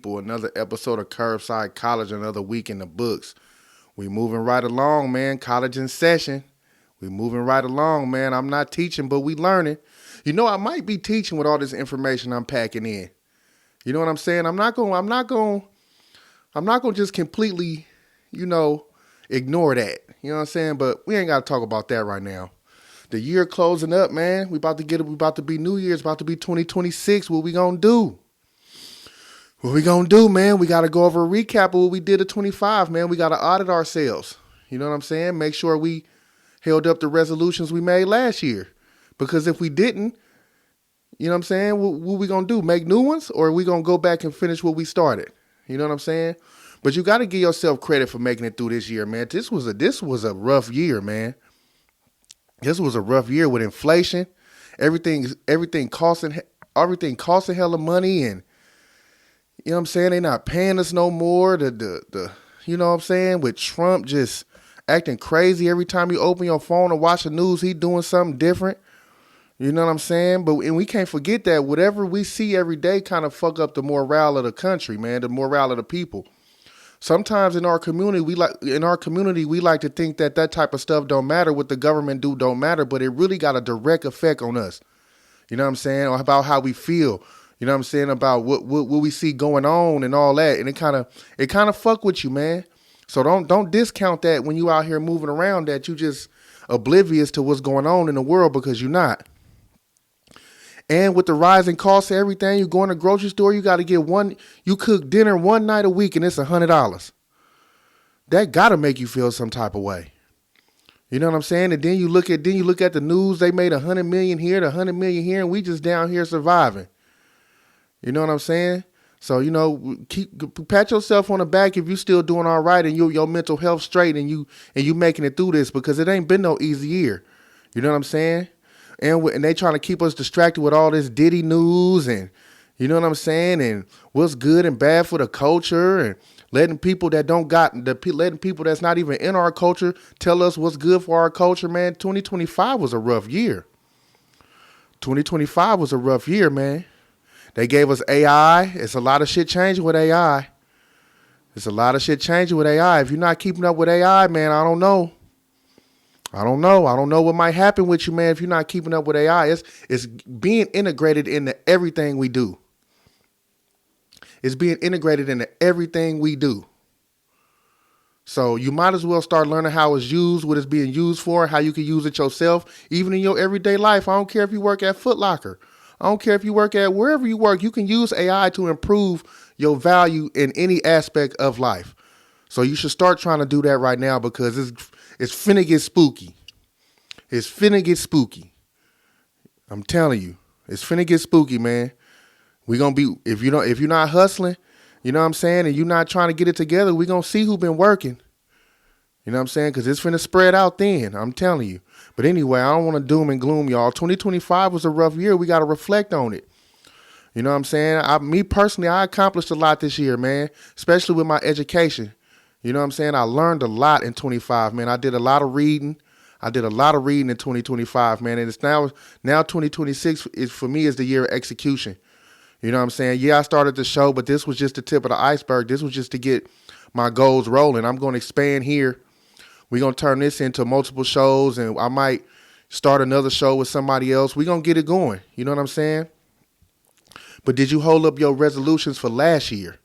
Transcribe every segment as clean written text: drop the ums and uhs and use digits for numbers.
Another episode of Curbside College, another week in the books. We moving right along, man. College in session. We moving right along, man. I'm not teaching, but we learning. I might be teaching with all this information I'm packing in. You know what I'm saying? I'm not gonna just completely, you know, ignore that. You know what I'm saying? But we ain't gotta talk about that right now. The year closing up, man. We about to be New Year's, about to be 2026. What we gonna do? What we gonna do, man? We gotta go over a recap of what we did at 25, man. We gotta audit ourselves. You know what I'm saying? Make sure we held up the resolutions we made last year. Because if we didn't, you know what I'm saying? What we gonna do? Make new ones, or are we gonna go back and finish what we started? You know what I'm saying? But you gotta give yourself credit for making it through this year, man. This was a rough year, man. This was a rough year with inflation, everything costing hella money, and you know what I'm saying? They not paying us no more. The you know what I'm saying? With Trump just acting crazy every time you open your phone or watch the news, he doing something different. You know what I'm saying? And we can't forget that whatever we see every day kind of fuck up the morale of the country, man, the morale of the people. Sometimes in our community, we like to think that type of stuff don't matter. What the government do don't matter, but it really got a direct effect on us. You know what I'm saying? Or about how we feel. You know what I'm saying? About what we see going on and all that. And it kind of fuck with you, man. So don't discount that when you out here moving around, that you just oblivious to what's going on in the world, because you're not. And with the rising costs of everything, you go in the grocery store, you got to you cook dinner one night a week and it's $100. That got to make you feel some type of way. You know what I'm saying? And then you look at the news, they made 100 million here, 100 million here, and we just down here surviving. You know what I'm saying? So, pat yourself on the back if you still doing all right and your mental health straight, and you making it through this, because it ain't been no easy year. You know what I'm saying? And they trying to keep us distracted with all this Diddy news, and you know what I'm saying, and what's good and bad for the culture, and letting people that's not even in our culture tell us what's good for our culture, man. 2025 was a rough year. 2025 was a rough year, man. They gave us AI. It's a lot of shit changing with AI. It's a lot of shit changing with AI. If you're not keeping up with AI, man, I don't know. I don't know what might happen with you, man, if you're not keeping up with AI. It's being integrated into everything we do. It's being integrated into everything we do. So you might as well start learning how it's used, what it's being used for, how you can use it yourself, even in your everyday life. I don't care if you work at Foot Locker. I don't care if you work at wherever you work. You can use AI to improve your value in any aspect of life. So you should start trying to do that right now, because it's finna get spooky. It's finna get spooky. I'm telling you, it's finna get spooky, man. We gonna be if you're not hustling, you know what I'm saying, and you're not trying to get it together, we gonna see who been working. You know what I'm saying? Because it's finna spread out thin. I'm telling you. But anyway, I don't want to doom and gloom, y'all. 2025 was a rough year. We got to reflect on it. You know what I'm saying? Me personally, I accomplished a lot this year, man, especially with my education. You know what I'm saying? I learned a lot in 25, man. I did a lot of reading. In 2025, man. And it's now 2026 for me is the year of execution. You know what I'm saying? Yeah, I started the show, but this was just the tip of the iceberg. This was just to get my goals rolling. I'm going to expand here. We're going to turn this into multiple shows, and I might start another show with somebody else. We're going to get it going. You know what I'm saying? But did you hold up your resolutions for last year?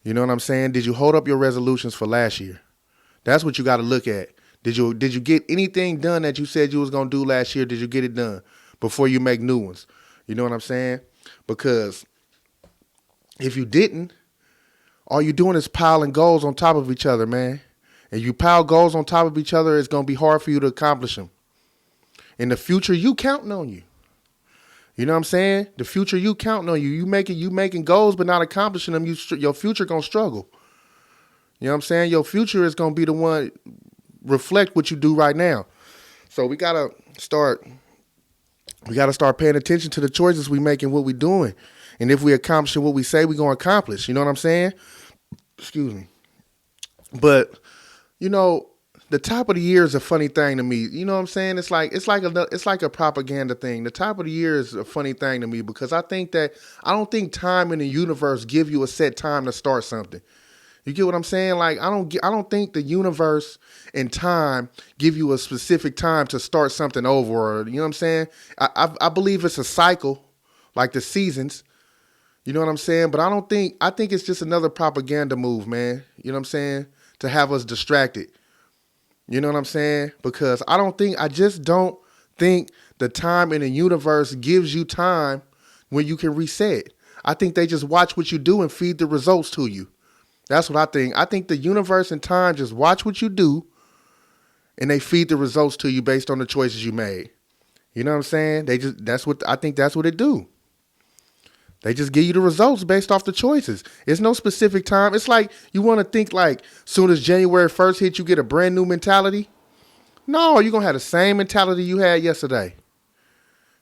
You know what I'm saying? Did you hold up your resolutions for last year? That's what you got to look at. Did you get anything done that you said you was going to do last year? Did you get it done before you make new ones? You know what I'm saying? Because if you didn't, all you're doing is piling goals on top of each other, man. And you pile goals on top of each other, it's going to be hard for you to accomplish them. In the future, you counting on you. You know what I'm saying? The future, you counting on you. You making goals but not accomplishing them. Your future going to struggle. You know what I'm saying? Your future is going to be the one reflect what you do right now. So we got to start paying attention to the choices we make and what we doing. And if we accomplishing what we say we going to accomplish. You know what I'm saying? Excuse me. But, The top of the year is a funny thing to me. You know what I'm saying? It's like a propaganda thing. The top of the year is a funny thing to me because I don't think time in the universe give you a set time to start something. You get what I'm saying? Like I don't think the universe and time give you a specific time to start something over. Or, you know what I'm saying? I believe it's a cycle, like the seasons. You know what I'm saying? But I think it's just another propaganda move, man. You know what I'm saying? To have us distracted. You know what I'm saying? Because I just don't think the time in the universe gives you time when you can reset. I think they just watch what you do and feed the results to you. That's what I think. I think the universe and time just watch what you do and they feed the results to you based on the choices you made. You know what I'm saying? I think that's what it do. They just give you the results based off the choices. It's no specific time. It's like you want to think like soon as January 1st hit, you get a brand new mentality. No, you're going to have the same mentality you had yesterday.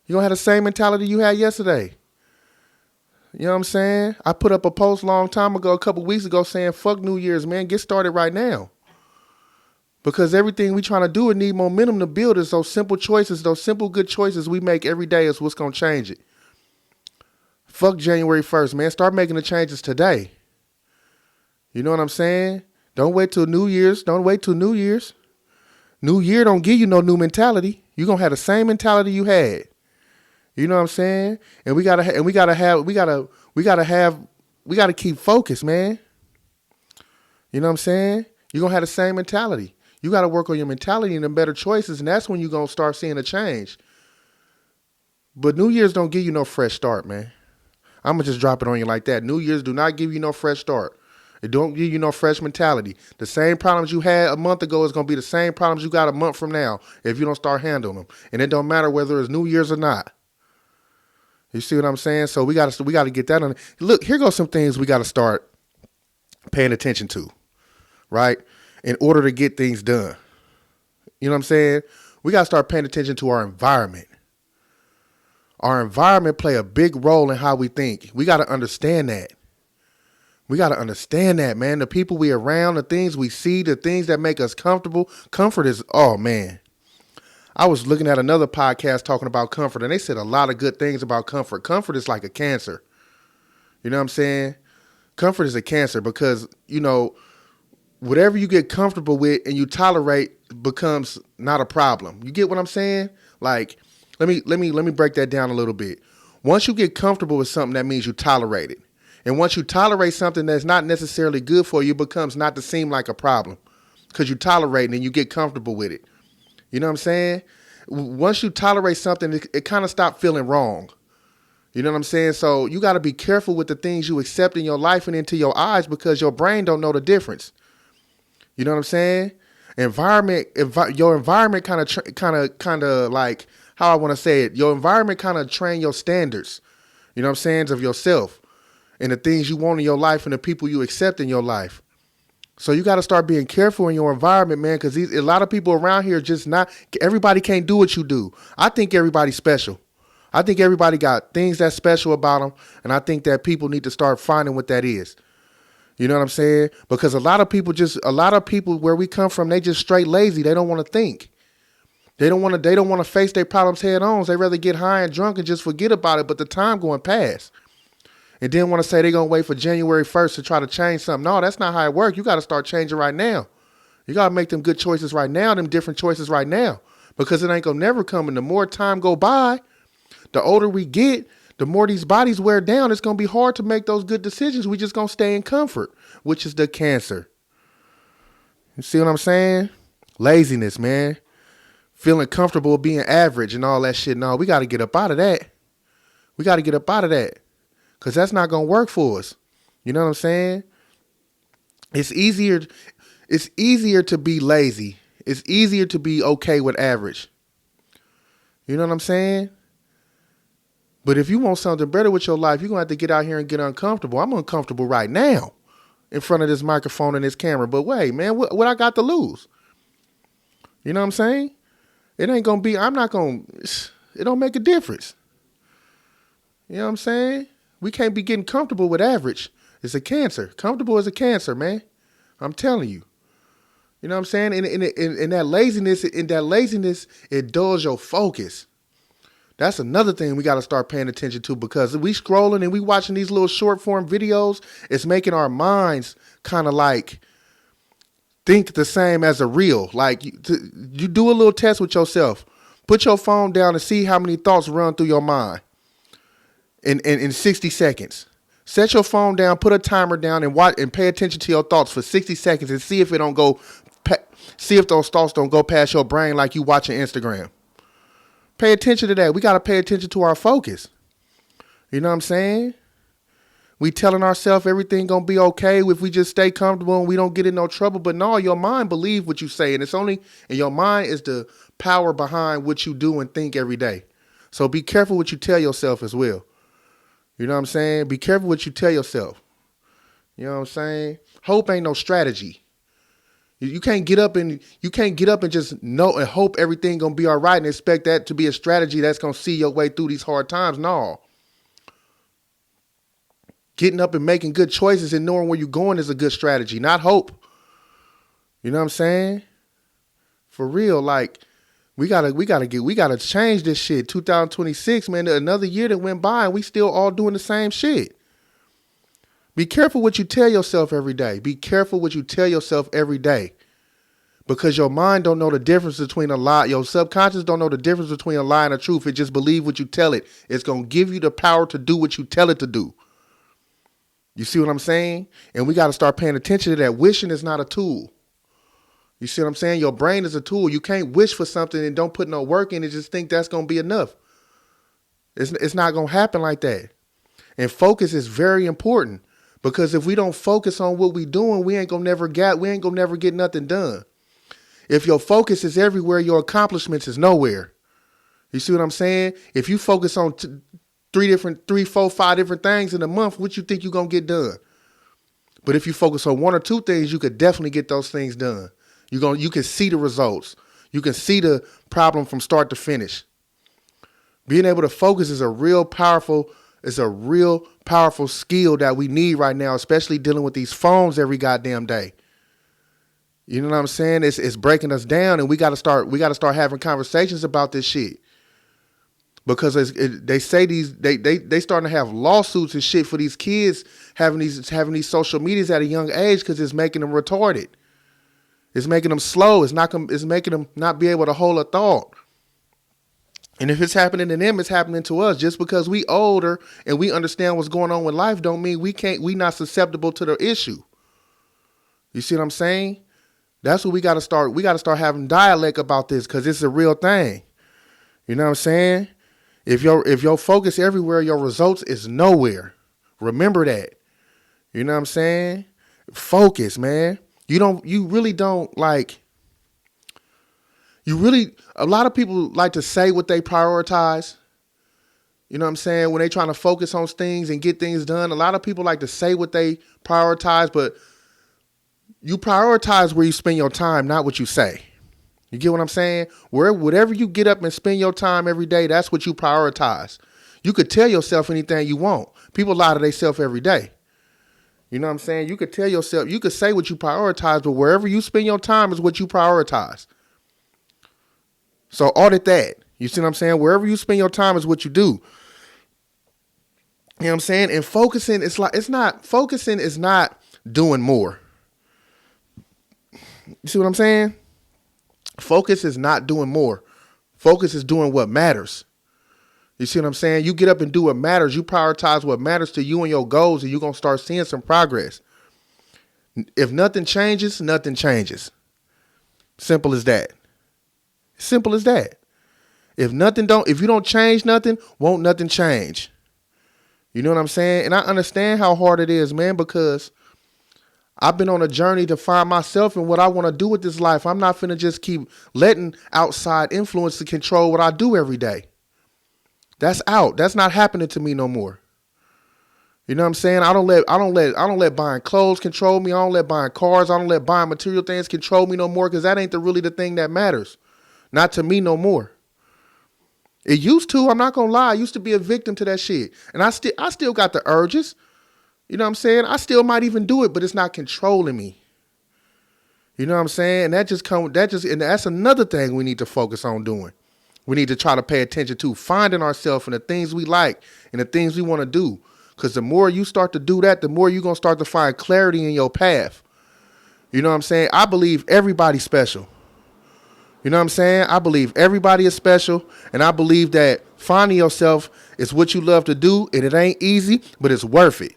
You're going to have the same mentality you had yesterday. You know what I'm saying? I put up a post a couple weeks ago saying, fuck New Year's, man. Get started right now. Because everything we trying to do and need momentum to build is those simple choices, those simple good choices we make every day is what's going to change it. Fuck January 1st, man. Start making the changes today. You know what I'm saying? Don't wait till New Year's. New Year don't give you no new mentality. You're going to have the same mentality you had. You know what I'm saying? And we got to keep focused, man. You know what I'm saying? You're going to have the same mentality. You got to work on your mentality and the better choices, and that's when you're going to start seeing a change. But New Year's don't give you no fresh start, man. I'm going to just drop it on you like that. New Year's do not give you no fresh start. It don't give you no fresh mentality. The same problems you had a month ago is going to be the same problems you got a month from now if you don't start handling them. And it don't matter whether it's New Year's or not. You see what I'm saying? So we got to get that on. Look, here goes some things we got to start paying attention to, right? In order to get things done. You know what I'm saying? We got to start paying attention to our environment. Our environment play a big role in how we think. We got to understand that. We got to understand that, man. The people we around, the things we see, the things that make us comfortable. Comfort is, oh, man. I was looking at another podcast talking about comfort, and they said a lot of good things about comfort. Comfort is like a cancer. You know what I'm saying? Comfort is a cancer because, you know, whatever you get comfortable with and you tolerate becomes not a problem. You get what I'm saying? Like, let me break that down a little bit. Once you get comfortable with something, that means you tolerate it. And once you tolerate something that's not necessarily good for you, it becomes not to seem like a problem because you tolerate it and you get comfortable with it. You know what I'm saying? Once you tolerate something, it kind of stops feeling wrong. You know what I'm saying? So you got to be careful with the things you accept in your life and into your eyes because your brain don't know the difference. You know what I'm saying? Your environment kind of like, how I want to say it, your environment kind of train your standards, you know what I'm saying, of yourself and the things you want in your life and the people you accept in your life. So you got to start being careful in your environment, man, because a lot of people around here just not, everybody can't do what you do. I think everybody's special. I think everybody got things that's special about them, and I think that people need to start finding what that is. You know what I'm saying? Because a lot of people where we come from, they just straight lazy. They don't want to think. They don't want to face their problems head on. They rather get high and drunk and just forget about it, but the time going past. And then want to say they're going to wait for January 1st to try to change something. No, that's not how it works. You got to start changing right now. You got to make them good choices right now, them different choices right now. Because it ain't going to never come. And the more time go by, the older we get, the more these bodies wear down. It's going to be hard to make those good decisions. We just going to stay in comfort, which is the cancer. You see what I'm saying? Laziness, man. Feeling comfortable being average and all that shit. No, we got to get up out of that. We got to get up out of that. Because that's not going to work for us. You know what I'm saying? It's easier to be lazy. It's easier to be okay with average. You know what I'm saying? But if you want something better with your life, you're going to have to get out here and get uncomfortable. I'm uncomfortable right now in front of this microphone and this camera. But wait, man, what I got to lose? You know what I'm saying? It ain't going to be, it don't make a difference. You know what I'm saying? We can't be getting comfortable with average. It's a cancer. Comfortable is a cancer, man. I'm telling you. You know what I'm saying? In that laziness, it dulls your focus. That's another thing we got to start paying attention to, because we scrolling and we watching these little short form videos. It's making our minds kind of like think the same as a reel. Like you do a little test with yourself. Put your phone down and see how many thoughts run through your mind in 60 seconds. Set your phone down, put a timer down, and watch and pay attention to your thoughts for 60 seconds and see if it don't go. See if those thoughts don't go past your brain like you watching Instagram. Pay attention to that. We got to pay attention to our focus. You know what I'm saying? We telling ourselves everything going to be okay if we just stay comfortable and we don't get in no trouble. But no, your mind believe what you say. And your mind is the power behind what you do and think every day. So be careful what you tell yourself as well. You know what I'm saying? Be careful what you tell yourself. You know what I'm saying? Hope ain't no strategy. You can't get up and just know and hope everything gonna be all right and expect that to be a strategy that's gonna see your way through these hard times. No. Getting up and making good choices and knowing where you're going is a good strategy, not hope. You know what I'm saying? For real, like we gotta change this shit. 2026, man, another year that went by and we still all doing the same shit. Be careful what you tell yourself every day. Be careful what you tell yourself every day. Because your mind don't know the difference between a lie. Your subconscious don't know the difference between a lie and a truth. It just believe what you tell it. It's going to give you the power to do what you tell it to do. You see what I'm saying? And we got to start paying attention to that. Wishing is not a tool. You see what I'm saying? Your brain is a tool. You can't wish for something and don't put no work in and just think that's going to be enough. It's not going to happen like that. And focus is very important. Because if we don't focus on what we doing, we ain't gonna never get nothing done. If your focus is everywhere, your accomplishments is nowhere. You see what I'm saying? If you focus on 3, 4, 5 different things in a month, what you think you're gonna get done? But if you focus on 1 or 2 things, you could definitely get those things done. You can see the results. You can see the problem from start to finish. Being able to focus is a real powerful skill that we need right now, especially dealing with these phones every goddamn day. You know what I'm saying? It's breaking us down, and we got to start having conversations about this shit. Because they say they starting to have lawsuits and shit for these kids having these social medias at a young age because it's making them retarded. It's making them slow. It's making them not be able to hold a thought. And if it's happening to them, it's happening to us. Just because we older and we understand what's going on with life don't mean we not susceptible to the issue. You see what I'm saying? That's what we got to start. We got to start having dialect about this because it's a real thing. You know what I'm saying? If your focus everywhere, your results is nowhere. Remember that. You know what I'm saying? Focus, man. A lot of people like to say what they prioritize. You know what I'm saying? When they trying to focus on things and get things done, a lot of people like to say what they prioritize, but you prioritize where you spend your time, not what you say. You get what I'm saying? Whatever you get up and spend your time every day, that's what you prioritize. You could tell yourself anything you want. People lie to themselves every day. You know what I'm saying? You could tell yourself, you could say what you prioritize, but wherever you spend your time is what you prioritize. So audit that. You see what I'm saying? Wherever you spend your time is what you do. You know what I'm saying? And focusing is not doing more. You see what I'm saying? Focus is not doing more. Focus is doing what matters. You see what I'm saying? You get up and do what matters. You prioritize what matters to you and your goals, and you're going to start seeing some progress. If nothing changes, nothing changes. Simple as that. Simple as that. If you don't change nothing, won't nothing change. You know what I'm saying? And I understand how hard it is, man, because I've been on a journey to find myself and what I want to do with this life. I'm not finna just keep letting outside influence to control what I do every day. That's out. That's not happening to me no more. You know what I'm saying? I don't let buying clothes control me. I don't let buying cars. I don't let buying material things control me no more, because that ain't really the thing that matters. Not to me no more. It used to. I'm not gonna lie. I used to be a victim to that shit, and I still got the urges. You know what I'm saying? I still might even do it, but it's not controlling me. You know what I'm saying? And and that's another thing we need to focus on doing. We need to try to pay attention to finding ourselves and the things we like and the things we want to do. Because the more you start to do that, the more you're going to start to find clarity in your path. You know what I'm saying? I believe everybody's special. You know what I'm saying? I believe everybody is special, and I believe that finding yourself is what you love to do, and it ain't easy, but it's worth it.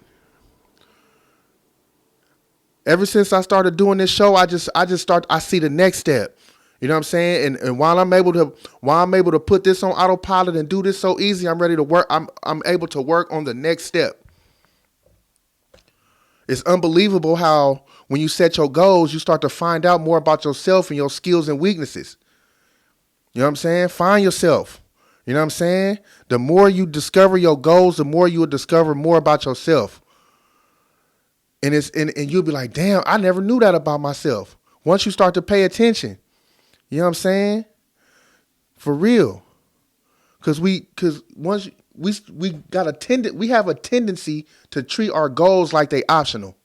Ever since I started doing this show, I see the next step. You know what I'm saying? And while I'm able to put this on autopilot and do this so easy, I'm ready to work. I'm able to work on the next step. It's unbelievable how when you set your goals, you start to find out more about yourself and your skills and weaknesses. You know what I'm saying? Find yourself. You know what I'm saying? The more you discover your goals, the more you will discover more about yourself. And you'll be like, damn, I never knew that about myself. Once you start to pay attention, you know what I'm saying? For real. Because once we have a tendency to treat our goals like they optional.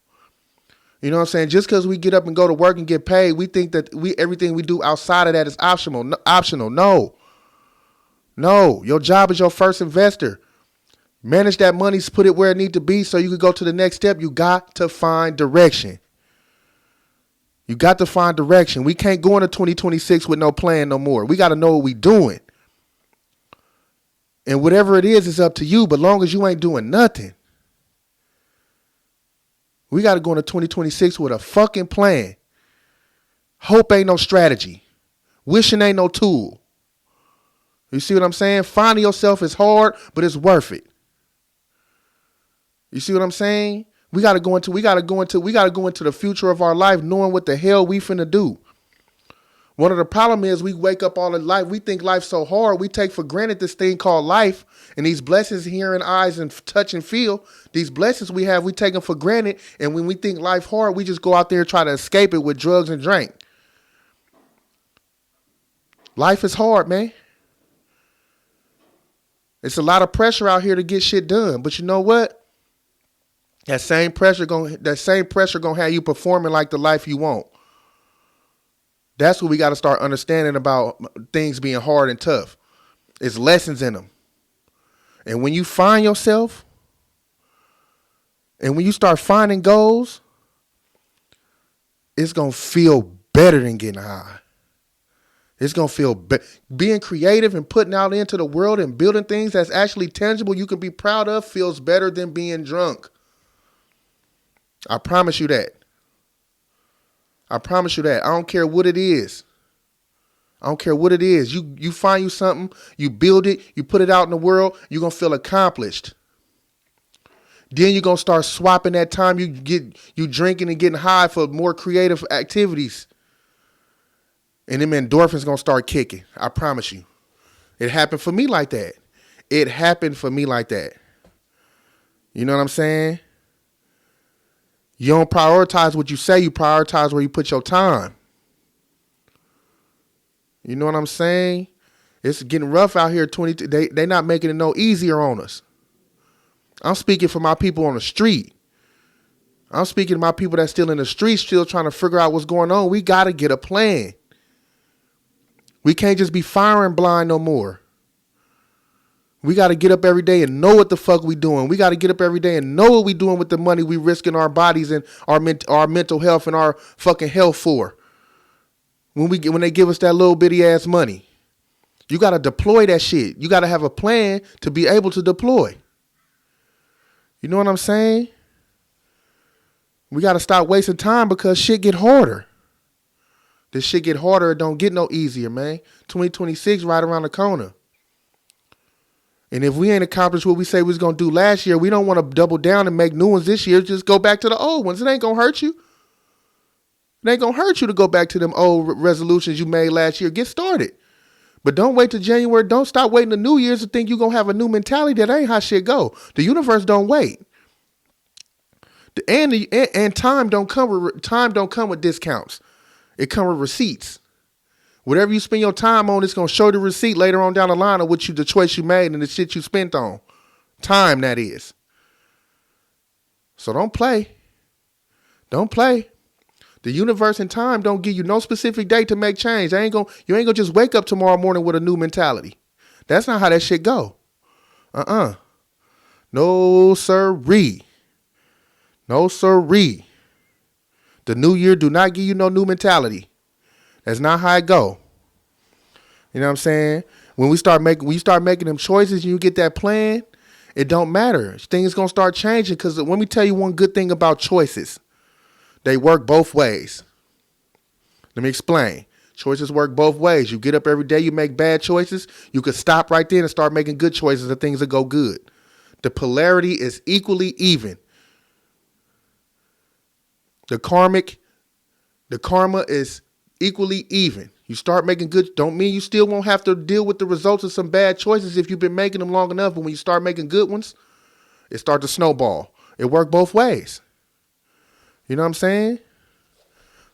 You know what I'm saying? Just because we get up and go to work and get paid, we think that everything we do outside of that is optional. No, your job is your first investor. Manage that money, put it where it needs to be so you can go to the next step. You got to find direction. You got to find direction. We can't go into 2026 with no plan no more. We got to know what we doing. And whatever it is, it's up to you. But long as you ain't doing nothing, we got to go into 2026 with a fucking plan. Hope ain't no strategy. Wishing ain't no tool. You see what I'm saying? Finding yourself is hard, but it's worth it. You see what I'm saying? We got to go into the future of our life knowing what the hell we finna do. One of the problem is we wake up all in life. We think life's so hard. We take for granted this thing called life and these blessings, hearing, eyes, and touch and feel. These blessings we have, we take them for granted. And when we think life hard, we just go out there and try to escape it with drugs and drink. Life is hard, man. It's a lot of pressure out here to get shit done. But you know what? That same pressure gonna have you performing like the life you want. That's what we got to start understanding about things being hard and tough. It's lessons in them. And when you find yourself, and when you start finding goals, it's going to feel better than getting high. It's going to feel being creative and putting out into the world and building things that's actually tangible you can be proud of feels better than being drunk. I promise you that. I promise you that. I don't care what it is. I don't care what it is. You find you something, you build it, you put it out in the world, you're going to feel accomplished. Then you're going to start swapping that time you drinking and getting high for more creative activities. And them endorphins going to start kicking. I promise you. It happened for me like that. You know what I'm saying? You don't prioritize what you say. You prioritize where you put your time. You know what I'm saying? It's getting rough out here. They not making it no easier on us. I'm speaking for my people on the street. I'm speaking to my people that's still in the street, still trying to figure out what's going on. We got to get a plan. We can't just be firing blind no more. We got to get up every day and know what the fuck we doing. We got to get up every day and know what we doing with the money we risking our bodies and our mental health and our fucking health for. When they give us that little bitty ass money, you got to deploy that shit. You got to have a plan to be able to deploy. You know what I'm saying? We got to stop wasting time because shit get harder. This shit get harder. It don't get no easier, man. 2026 right around the corner. And if we ain't accomplished what we say we was going to do last year, we don't want to double down and make new ones this year. Just go back to the old ones. It ain't going to hurt you. It ain't going to hurt you to go back to them old resolutions you made last year. Get started. But don't wait till January. Don't stop waiting to New Year's to think you're going to have a new mentality. That ain't how shit go. The universe don't wait. And time don't come with discounts. It come with receipts. Whatever you spend your time on, it's going to show the receipt later on down the line of the choice you made and the shit you spent on. Time, that is. So don't play. Don't play. The universe and time don't give you no specific date to make change. You ain't gonna just wake up tomorrow morning with a new mentality. That's not how that shit go. No sirree. No sirree. The new year do not give you no new mentality. That's not how it go. You know what I'm saying? When you start making them choices and you get that plan, it don't matter. Things gonna start changing, because let me tell you one good thing about choices. They work both ways. Let me explain. Choices work both ways. You get up every day, you make bad choices. You could stop right there and start making good choices, and things will go good. The polarity is equally even. The karma is equally even. You start making good, don't mean you still won't have to deal with the results of some bad choices if you've been making them long enough. But when you start making good ones, it starts to snowball. It works both ways. You know what I'm saying?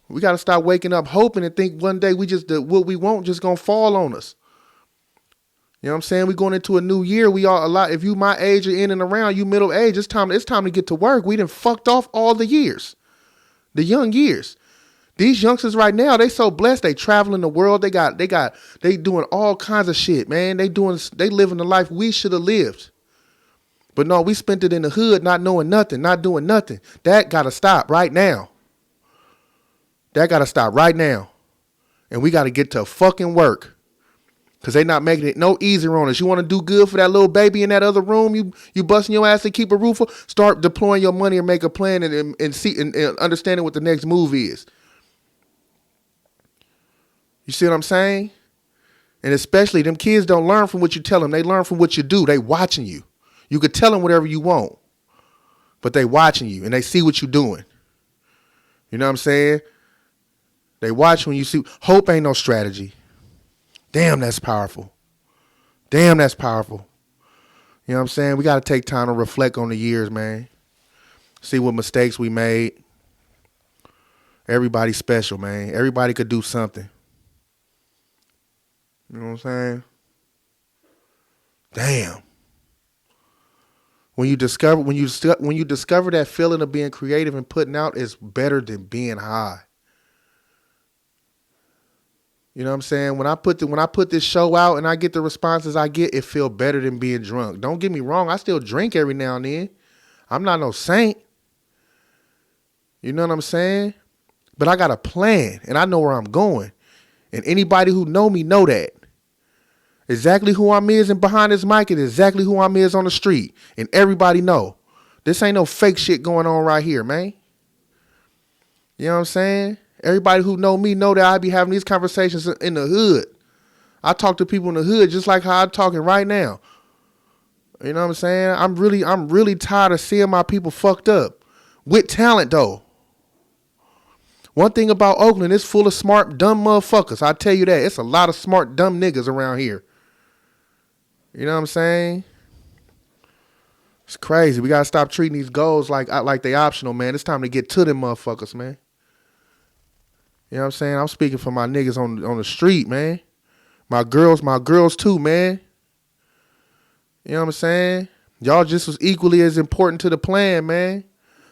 We got to stop waking up hoping and think one day what we want just going to fall on us. You know what I'm saying? We going into a new year. If you my age or in and around, you middle age, it's time to get to work. We done fucked off all the years. The young years. These youngsters right now, they so blessed. They traveling the world. They doing all kinds of shit, man. They living the life we should have lived. But no, we spent it in the hood, not knowing nothing, not doing nothing. That got to stop right now. That got to stop right now. And we got to get to fucking work. Because they not making it no easier on us. You want to do good for that little baby in that other room, you busting your ass to keep a roof up, start deploying your money and make a plan and see and understanding what the next move is. You see what I'm saying? And especially them kids don't learn from what you tell them. They learn from what you do. They watching you. You could tell them whatever you want, but they watching you and they see what you're doing. You know what I'm saying? They watch when you see. Hope ain't no strategy. Damn, that's powerful. Damn, that's powerful. You know what I'm saying? We got to take time to reflect on the years, man. See what mistakes we made. Everybody's special, man. Everybody could do something. You know what I'm saying? Damn. When you discover that feeling of being creative and putting out is better than being high. You know what I'm saying? When I put this show out and I get the responses I get, it feel better than being drunk. Don't get me wrong. I still drink every now and then. I'm not no saint. You know what I'm saying? But I got a plan and I know where I'm going. And anybody who know me know that. Exactly who I'm is and behind this mic is exactly who I'm is on the street. And everybody know. This ain't no fake shit going on right here, man. You know what I'm saying? Everybody who know me know that I be having these conversations in the hood. I talk to people in the hood just like how I'm talking right now. You know what I'm saying? I'm really tired of seeing my people fucked up. With talent, though. One thing about Oakland, it's full of smart, dumb motherfuckers. I tell you that. It's a lot of smart, dumb niggas around here. You know what I'm saying? It's crazy. We got to stop treating these goals like they optional, man. It's time to get to them motherfuckers, man. You know what I'm saying? I'm speaking for my niggas on the street, man. My girls too, man. You know what I'm saying? Y'all just was equally as important to the plan, man.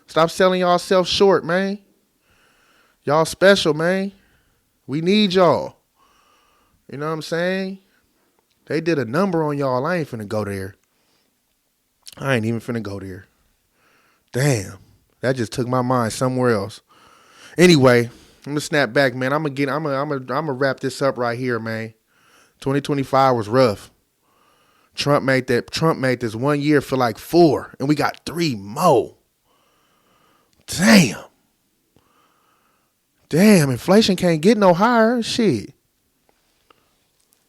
Stop selling yourself short, man. Y'all special, man. We need y'all. You know what I'm saying? They did a number on y'all. I ain't finna go there. I ain't even finna go there. Damn. That just took my mind somewhere else. Anyway, I'm gonna snap back, man. I'm gonna wrap this up right here, man. 2025 was rough. Trump made this 1 year feel like 4, and we got 3 more. Damn. Damn, inflation can't get no higher. Shit.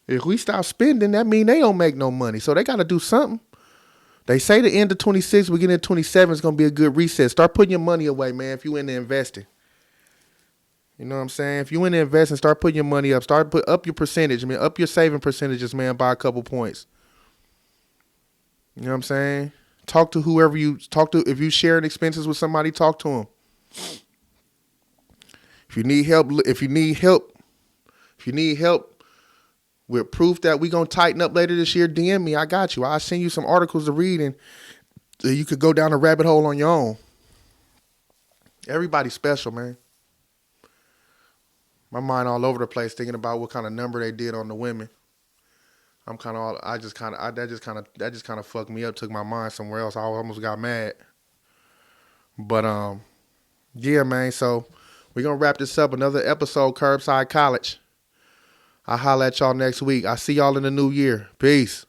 If we stop spending, that mean they don't make no money. So they got to do something. They say the end of 26, beginning of 27 is going to be a good reset. Start putting your money away, man, if you into investing. You know what I'm saying? If you into investing, start putting your money up. Put up your percentage, man. Up your saving percentages, man, by a couple points. You know what I'm saying? Talk to whoever you talk to. If you sharing expenses with somebody, talk to them. If you need help with proof that we gonna tighten up later this year, DM me. I got you. I'll send you some articles to read, and you could go down a rabbit hole on your own. Everybody's special, man. My mind all over the place thinking about what kind of number they did on the women. That just kind of fucked me up. Took my mind somewhere else. I almost got mad. But yeah, man. So we're gonna wrap this up. Another episode, Curbside College. I'll holla at y'all next week. I'll see y'all in the new year. Peace.